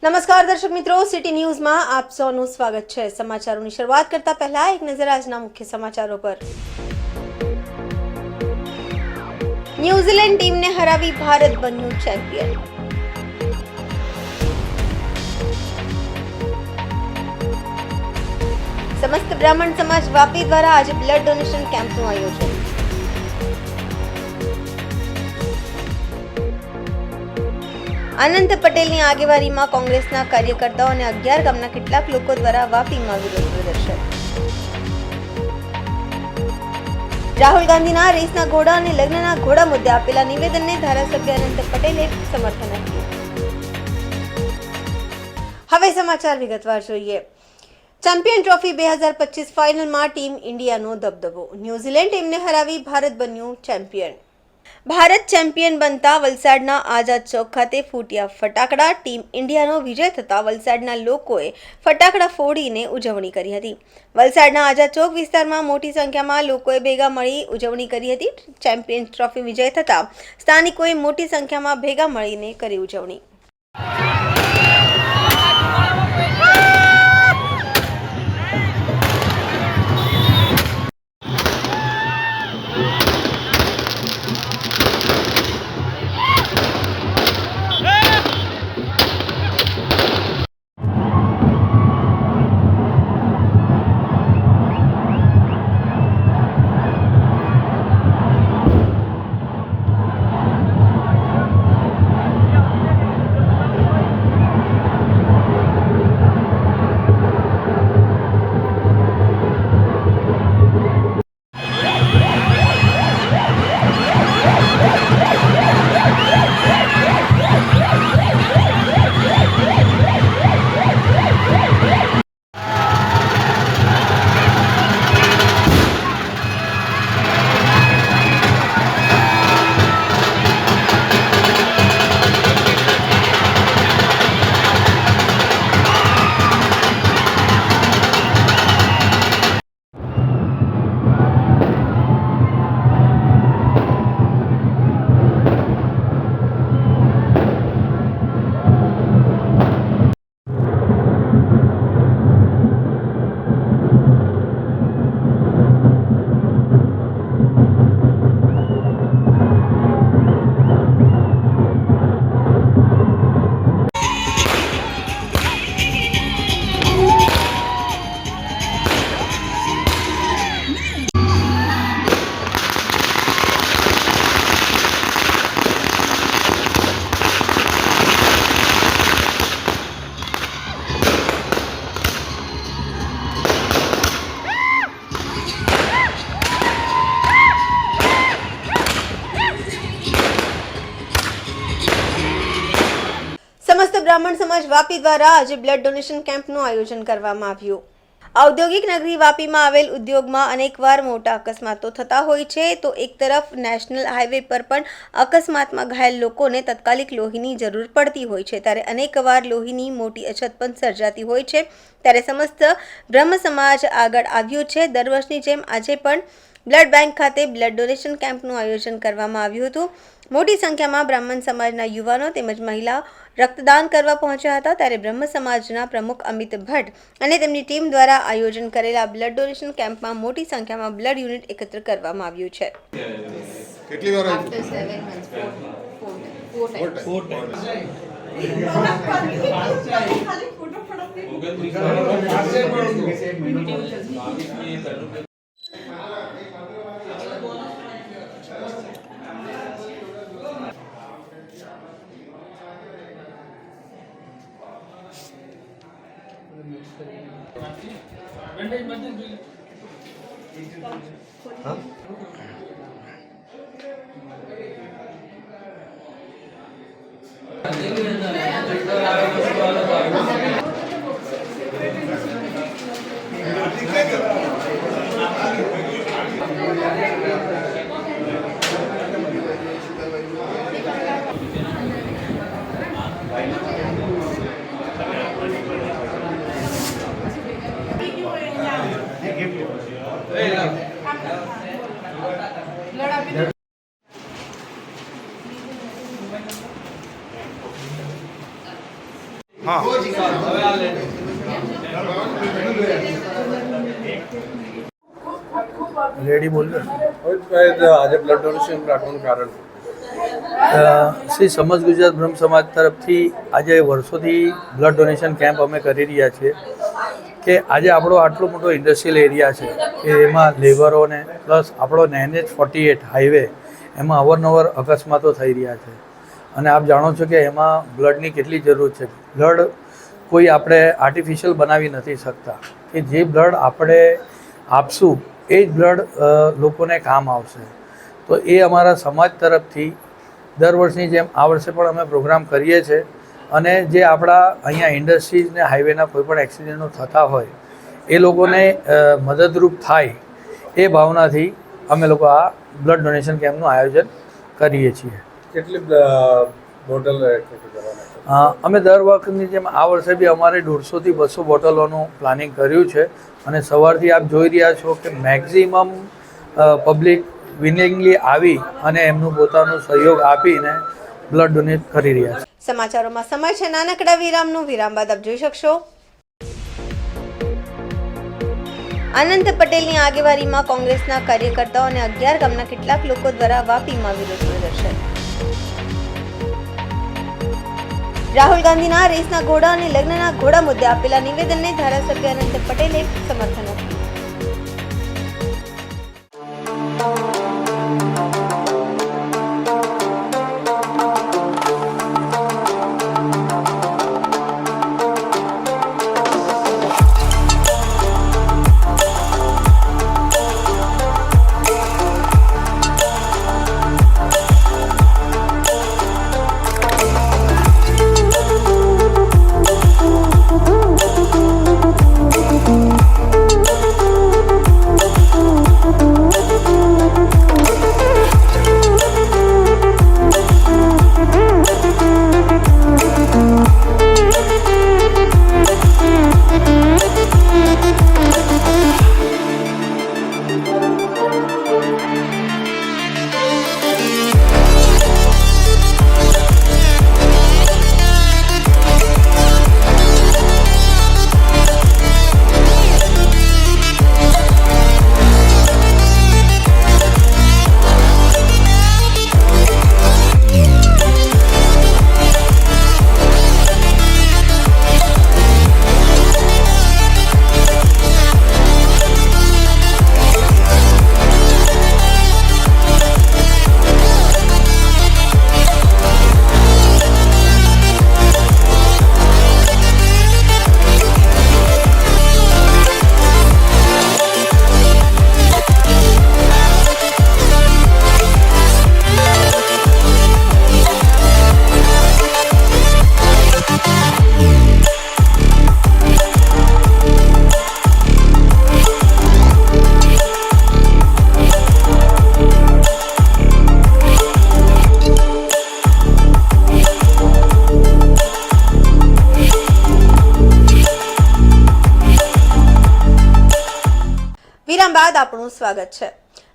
નમસ્કાર દર્શક મિત્રો, સિટી ન્યૂઝમાં આપ સૌનું સ્વાગત છે। સમાચારોની શરૂઆત કરતા પહેલા એક નજર આજના મુખ્ય સમાચારો પર। ન્યૂઝીલેન્ડ ટીમને હરાવી ભારત બન્યું ચેમ્પિયન। સમસ્ત બ્રાહ્મણ સમાજ વાપી દ્વારા આજે બ્લડ ડોનેશન કેમ્પનું આયોજન। અનંત પટેલની આગેવાનીમાં કોંગ્રેસના કાર્યકર્તાઓ અને 11 ગામના કેટલાક લોકો દ્વારા વાપીમાં વિરોધ પ્રદર્શન। રાહુલ ગાંધીના રેસના ઘોડા અને લગ્નના ઘોડા મુદ્દે આપેલા નિવેદનને ધારાસભ્ય અનંત પટેલે સમર્થન આપ્યું। હવે સમાચાર વિગતવાર જોઈએ। ચેમ્પિયન ટ્રોફી 2025 ફાઇનલમાં ટીમ ઇન્ડિયાનો દબદબો। ન્યૂઝીલેન્ડ ટીમને હરાવી ભારત બન્યું ચેમ્પિયન। ભારત ચેમ્પિયન બનતા વલસાડના આઝાદ ચોક ખાતે ફૂટ્યા ફટાકડા। ટીમ ઇન્ડિયાનો વિજય થતા વલસાડના લોકોએ ફટાકડા ફોડીને ઉજવણી કરી હતી। વલસાડના આઝાદ ચોક વિસ્તારમાં મોટી સંખ્યામાં લોકોએ ભેગા મળી ઉજવણી કરી હતી। ચેમ્પિયન ટ્રોફી વિજય થતા સ્થાનિકોએ મોટી સંખ્યામાં ભેગા મળીને કરી ઉજવણી। સમસ્ત બ્રાહ્મણ સમાજ વાપી દ્વારા આજે બ્લડ ડોનેશન કેમ્પનું આયોજન કરવામાં આવ્યું। ઔદ્યોગિક નગરી વાપીમાં આવેલ ઉદ્યોગમાં અનેકવાર મોટા અકસ્માતો થતા હોય છે, તો એક તરફ નેશનલ હાઈવે પર પણ અકસ્માતમાં ઘાયલ લોકોને તાત્કાલિક લોહીની જરૂર પડતી હોય છે, ત્યારે અનેકવાર લોહીની મોટી અછત પણ સર્જાતી હોય છે। ત્યારે સમસ્ત બ્રહ્મ સમાજ આગળ આવ્યું છે। દર વર્ષની જેમ આજે પણ બ્લડ બેંક ખાતે બ્લડ ડોનેશન કેમ્પનું આયોજન કરવામાં આવ્યું હતું। મોટી સંખ્યામાં બ્રાહ્મણ સમાજના યુવાનો તેમજ મહિલાઓ રક્તદાન કરવા પહોંચ્યા હતા। ત્યારે બ્રહ્મ સમાજના પ્રમુખ અમિત ભટ્ટ અને તેમની ટીમ દ્વારા આયોજન કરેલા બ્લડ ડોનેશન કેમ્પમાં મોટી સંખ્યામાં બ્લડ યુનિટ એકત્ર કરવામાં આવ્યું છે। કેટલી વાર After 7 months, four times. હા રેડી બોલ આજે બ્લડ ડોનેશન રાખવાનું કારણ શ્રી સમસ્ત ગુજરાત બ્રહ્મ સમાજ તરફથી આજે વર્ષોથી બ્લડ ડોનેશન કેમ્પ અમે કરી રહ્યા છીએ કે આજે આપણો આટલો મોટો ઇન્ડસ્ટ્રીયલ એરિયા છે કે એમાં લેબરોને પ્લસ આપણો NH-48 હાઈવે એમાં અવારનવાર અકસ્માતો થઈ રહ્યા છે અને આપ જાણો છો કે એમાં બ્લડની કેટલી જરૂર છે. બ્લડ કોઈ આપણે આર્ટિફિશિયલ બનાવી નથી શકતા કે જે બ્લડ આપણે આપશું એ જ બ્લડ લોકોને કામ આવશે. તો એ અમારા સમાજ તરફથી દર વર્ષની જેમ આ વર્ષે પણ અમે પ્રોગ્રામ કરીએ છીએ અને જે આપણા અહીંયા ઇન્ડસ્ટ્રીઝ ને હાઈવેના કોઈપણ એક્સિડન્ટો થતા હોય એ લોકોને મદદરૂપ થાય એ ભાવનાથી અમે લોકો આ બ્લડ ડોનેશન કેમ્પનું આયોજન કરીએ છીએ. કેટલી બોટલ અમે દર વખતની જેમ આ વર્ષે બી અમારે 150 થી 200 બોટલોનું પ્લાનિંગ કર્યું છે અને સવારથી આપ જોઈ રહ્યા છો કે મેક્ઝિમમ પબ્લિક વિલિંગલી આવી અને એમનું પોતાનું સહયોગ આપીને બ્લડ ડોનેટ કરી રહ્યા છે. સમાચારોમાં સમય છે નાનકડા વિરામનું. વિરામ બાદ આપ જોઈ શકશો અનંત પટેલની આગેવાનીમાં કોંગ્રેસના કાર્યકર્તાઓ અને 11 ગામના કેટલાક લોકો દ્વારા વાપીમાં વિરોધ પ્રદર્શન. રાહુલ ગાંધીના રેસના ઘોડા અને લગ્નના ઘોડા મુદ્દે આપેલા નિવેદનને ધારાસભ્ય અનંત પટેલે સમર્થન આપ્યું. વિરામ બાદ આપણું સ્વાગત છે.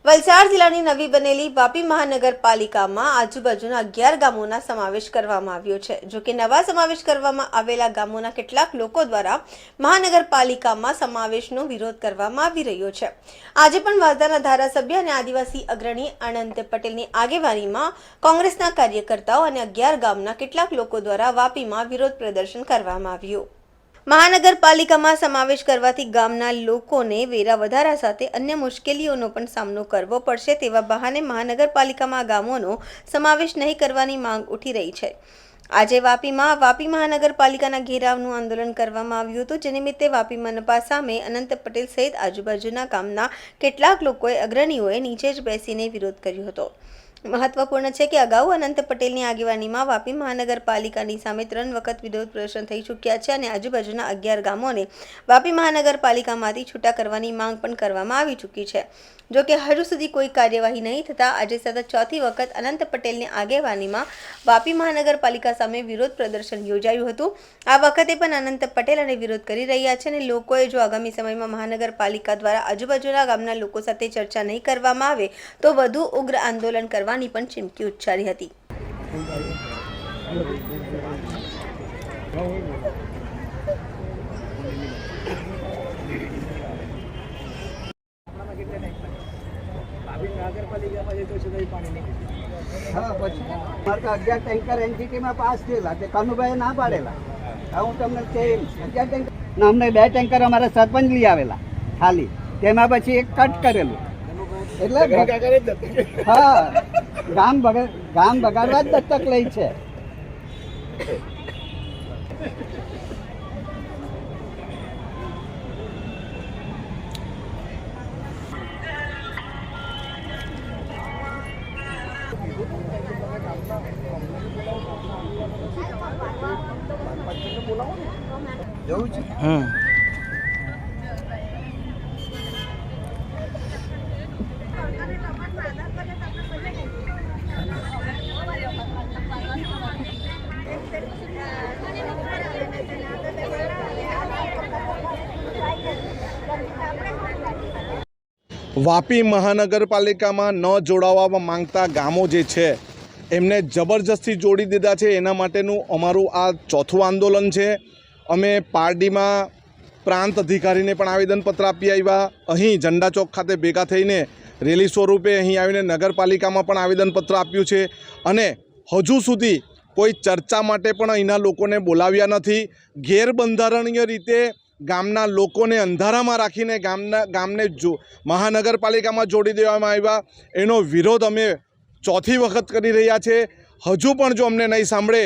વલસાડ જિલ્લાની નવી બનેલી વાપી મહાનગરપાલિકામાં આજુબાજુના 11 ગામોના સમાવેશ કરવામાં આવ્યો છે. જો કે નવા સમાવેશ કરવામાં આવેલા ગામોના કેટલાક લોકો દ્વારા મહાનગરપાલિકામાં સમાવેશનો વિરોધ કરવામાં આવી રહ્યો છે. આજે પણ વાંસદાના ધારાસભ્ય અને આદિવાસી અગ્રણી અનંત પટેલની આગેવાનીમાં કોંગ્રેસના કાર્યકર્તાઓ અને 11 ગામના કેટલાક લોકો દ્વારા વાપીમાં વિરોધ પ્રદર્શન કરવામાં આવ્યું. મહાનગરપાલિકામાં સમાવેશ કરવાથી ગામના લોકોને વેરા વધારા સાથે અન્ય મુશ્કેલીઓનો પણ સામનો કરવો પડશે તેવા બહાને મહાનગરપાલિકામાં ગામોનો સમાવેશ નહીં કરવાની માંગ ઉઠી રહી છે. આજે વાપીમાં વાપી મહાનગરપાલિકાના ઘેરાવનું આંદોલન કરવામાં આવ્યું હતું, જે નિમિત્તે વાપી મનપા સામે અનંત પટેલ સહિત આજુબાજુના ગામના કેટલાક લોકોએ અગ્રણીઓએ નીચે જ બેસીને વિરોધ કર્યો હતો. મહત્વપૂર્ણ છે કે અગાઉ અનંત પટેલની આગેવાનીમાં વાપી મહાનગરપાલિકાની સામે 3 વખત વિરોધ પ્રદર્શન થઈ ચૂક્યા છે અને આજુબાજુના 11 ગામોને વાપી મહાનગરપાલિકામાંથી છૂટા કરવાની માંગ પણ કરવામાં આવી ચૂકી છે. જો કે હજુ સુધી કોઈ કાર્યવાહી નહીં થતાં આજે સતત 4થી વખત અનંત પટેલની આગેવાનીમાં વાપી મહાનગરપાલિકા સામે વિરોધ પ્રદર્શન યોજાયું હતું. આ વખતે પણ અનંત પટેલ અને વિરોધ કરી રહ્યા છે અને લોકોએ જો આગામી સમયમાં મહાનગરપાલિકા દ્વારા આજુબાજુના ગામના લોકો સાથે ચર્ચા નહીં કરવામાં આવે તો વધુ ઉગ્ર આંદોલન કરવાની પણ ચીમકી ઉચ્ચારી હતી. હા પછી મારે તો 11 ટેન્કર એનજીટીમાં પાસ થયેલા તે કનુભાઈએ ના પાડેલા. હવે હું તમને કેમ 11 ટેન્કર ના અમને 2 ટેન્કર અમારા સરપંચ લઈ આવેલા ખાલી, તેમાં પછી એક કટ કરેલું. એટલે હા ગામ બગાડવા જ દત્તક લઈ છે. જવું છે વાપી મહાનગરપાલિકામાં ન જોડાવા માંગતા ગામો જે છે એમને જબરજસ્તી જોડી દીધા છે. એના માટેનું અમારું આ ચોથું આંદોલન છે. અમે પારડીમાં પ્રાંત અધિકારીને પણ આવેદનપત્ર આપી આવ્યા. અહીં ઝંડા ચોક ખાતે ભેગા થઈને રેલી સ્વરૂપે અહીં આવીને નગરપાલિકામાં પણ આવેદનપત્ર આપ્યું છે. અને હજુ સુધી કોઈ ચર્ચા માટે પણ અહીંના લોકોને બોલાવ્યા નથી. ગેરબંધારણીય રીતે ગામના લોકોને અંધારામાં રાખીને ગામને મહાનગરપાલિકામાં જોડી દેવામાં આવ્યા. એનો વિરોધ અમે ચોથી વખત કરી રહ્યા છે. હજુ પણ જો અમને નહીં સાંભળે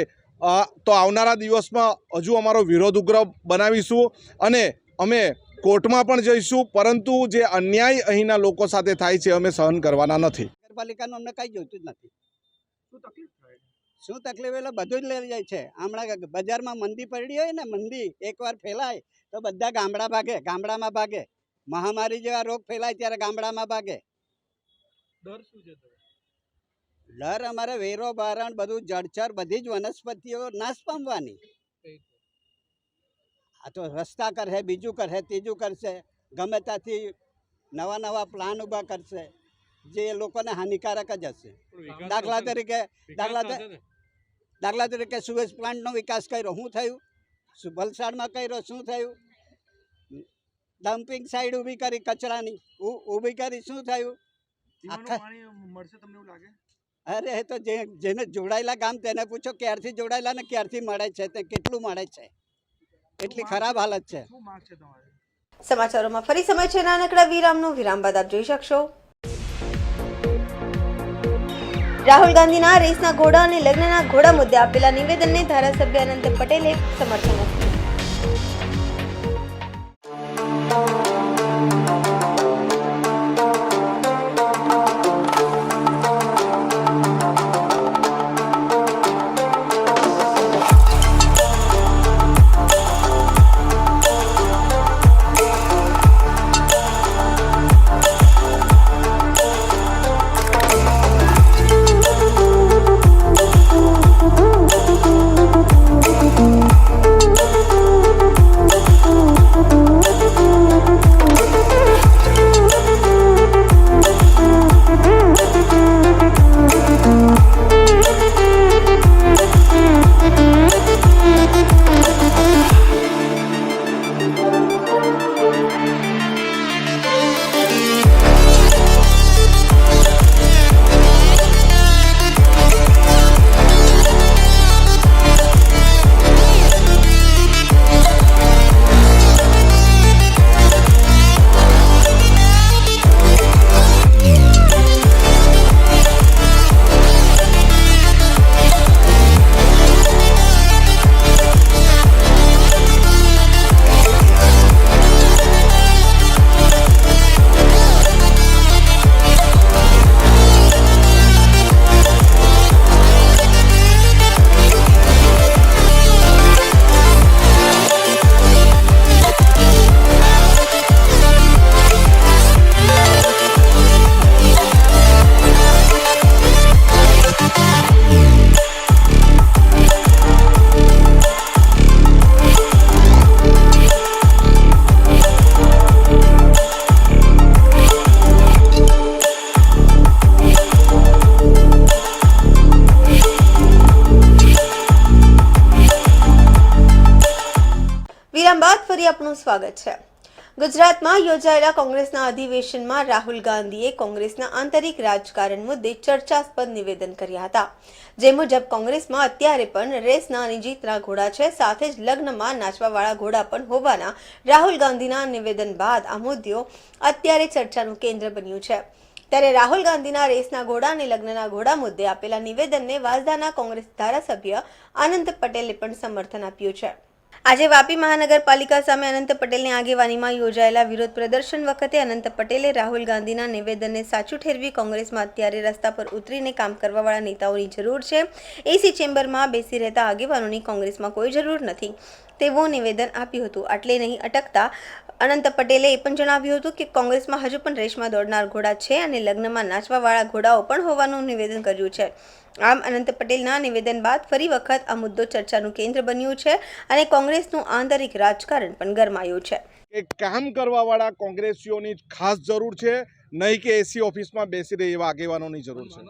તો આવનારા દિવસમાં હજુ અમારો વિરોધ ઉગ્ર બનાવીશું અને અમે કોર્ટમાં પણ જઈશું. પરંતુ જે અન્યાય અહીંના લોકો સાથે થાય છે અમે સહન કરવાના નથી. નગરપાલિકાનું અમને કંઈ જોઈતું જ નથી. શું તકલીફ એટલે બધું જ લઈ જાય છે. હમણાં બજારમાં મંદી પડી હોય ને, મંદી એકવાર ફેલાય તો બધા ગામડામાં ભાગે. મહામારી જેવા રોગ ફેલાય ત્યારે ગામડામાં ભાગે. ડર અમારે વેરો બારણ બધું જળચર બધી જ વનસ્પતિઓ નાશ પામવાની. આ તો રસ્તા કરશે, બીજું કરશે, ત્રીજું કરશે, ગમે ત્યાંથી નવા પ્લાન ઊભા કરશે જે લોકોને હાનિકારક જ હશે. દાખલા તરીકે સુએજ પ્લાન્ટનો વિકાસ કર્યો, શું થયું? વલસાડમાં કર્યો, શું થયું? ડમ્પિંગ સાઈડ ઊભી કરી કચરાની, ઊભી કરી, શું થયું? અરે એ તો જેને જોડાયેલા ગામ તેને પૂછો ક્યારથી જોડાયેલા ને ક્યારથી મળે છે, તે કેટલું મળે છે. એટલી ખરાબ હાલત છે. સમાચારોમાં ફરી સમય છે નાનકડા વિરામનો. વિરામ બાદ આપ જોઈ શકશો રાહુલ ગાંધીના રેસના ઘોડા અને લગ્નના ઘોડા મુદ્દે આપેલા નિવેદનને ધારાસભ્ય અનંત પટેલે સમર્થન આપ્યું. વિરામ બાદ ફરી આપનું સ્વાગત છે. ગુજરાતમાં યોજાયેલા કોંગ્રેસના અધિવેશનમાં રાહુલ ગાંધીએ કોંગ્રેસના આંતરિક રાજકારણ મુદ્દે ચર્ચાસ્પદ નિવેદન કર્યા હતા. જે મુજબ કોંગ્રેસમાં અત્યારે પણ રેસના અને જીતના ઘોડા છે, સાથે જ લગ્નમાં નાચવાવાળા ઘોડા પણ હોવાના રાહુલ ગાંધીના નિવેદન બાદ આ મુદ્દો અત્યારે ચર્ચાનું કેન્દ્ર બન્યું છે. ત્યારે રાહુલ ગાંધીના રેસના ઘોડા અને લગ્નના ઘોડા મુદ્દે આપેલા નિવેદનને વાસદાના કોંગ્રેસ ધારાસભ્ય અનંત પટેલે પણ સમર્થન આપ્યું છે. આજે વાપી મહાનગરપાલિકા સામે અનંત પટેલની આગેવાનીમાં યોજાયેલા વિરોધ પ્રદર્શન વખતે અનંત પટેલે રાહુલ ગાંધીના નિવેદનને સાચું ઠેરવી કોંગ્રેસમાં અત્યારે રસ્તા પર ઉતરીને કામ કરવાવાળા નેતાઓની જરૂર છે, એસી ચેમ્બરમાં બેસી રહેતા આગેવાનોની કોંગ્રેસમાં કોઈ જરૂર નથી તેવું નિવેદન આપ્યું હતું. આટલે નહીં અટકતા અનંત પટેલે એ પણ જણાવ્યું હતું કે કોંગ્રેસમાં હજુ પણ રેસમાં દોડનાર ઘોડા છે અને લગ્નમાં નાચવાવાળા ઘોડાઓ પણ હોવાનું નિવેદન કર્યું છે. આમ અનંત પટેલના નિવેદન બાદ ફરી વખત આ મુદ્દો ચર્ચાનું કેન્દ્ર બન્યું છે અને કોંગ્રેસનું આંતરિક રાજકારણ પણ ગરમાયું છે. કામ કરવાવાળા કોંગ્રેસીઓની ખાસ જરૂર છે, નહીં કે એસી ઓફિસમાં બેસી રહે એવા આગેવાનોની જરૂર છે.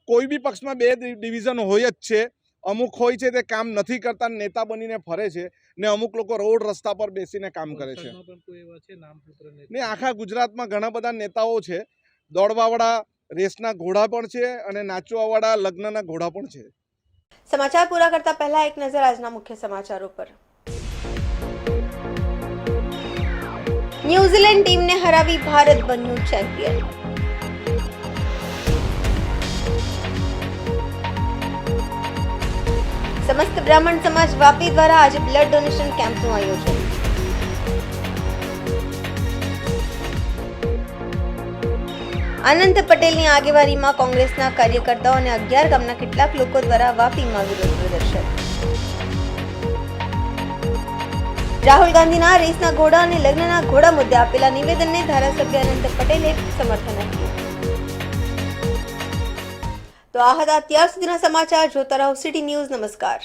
કોઈ બી પક્ષમાં બે ડિવિઝન હોય જ છે. અમુક હોય છે તે કામ નથી કરતા, નેતા બનીને ફરે છે, ને અમુક લોકો રોડ રસ્તા પર બેસીને કામ કરે છે. ને આખા ગુજરાતમાં ઘણા બધા નેતાઓ છે, દોડવાવાળા રેસના ઘોડા પણ છે અને નાચવાવાળા લગ્નના ઘોડા પણ છે. સમાચાર પૂરા કરતા પહેલા એક નજર આજના મુખ્ય સમાચારો પર. ન્યૂઝીલેન્ડ ટીમને હરાવી ભારત બન્યું ચેમ્પિયન. સમસ્ત બ્રાહ્મણ સમાજ વાપી દ્વારા આજે બ્લડ ડોનેશન કેમ્પનું આયોજન. અનંત પટેલની આગેવાનીમાં કોંગ્રેસના કાર્યકર્તાઓ અને 11 ગામના કેટલાક લોકો દ્વારા વાપીમાં વિરોધ પ્રદર્શન. રાહુલ ગાંધીના રેસના ઘોડા અને લગ્નના ઘોડા મુદ્દે આપેલા નિવેદનને ધારાસભ્ય અનંત પટેલે સમર્થન આપ્યું. તો આ હતા અત્યાર સુધીના સમાચાર. જોતા રહો સિટી ન્યૂઝ. નમસ્કાર.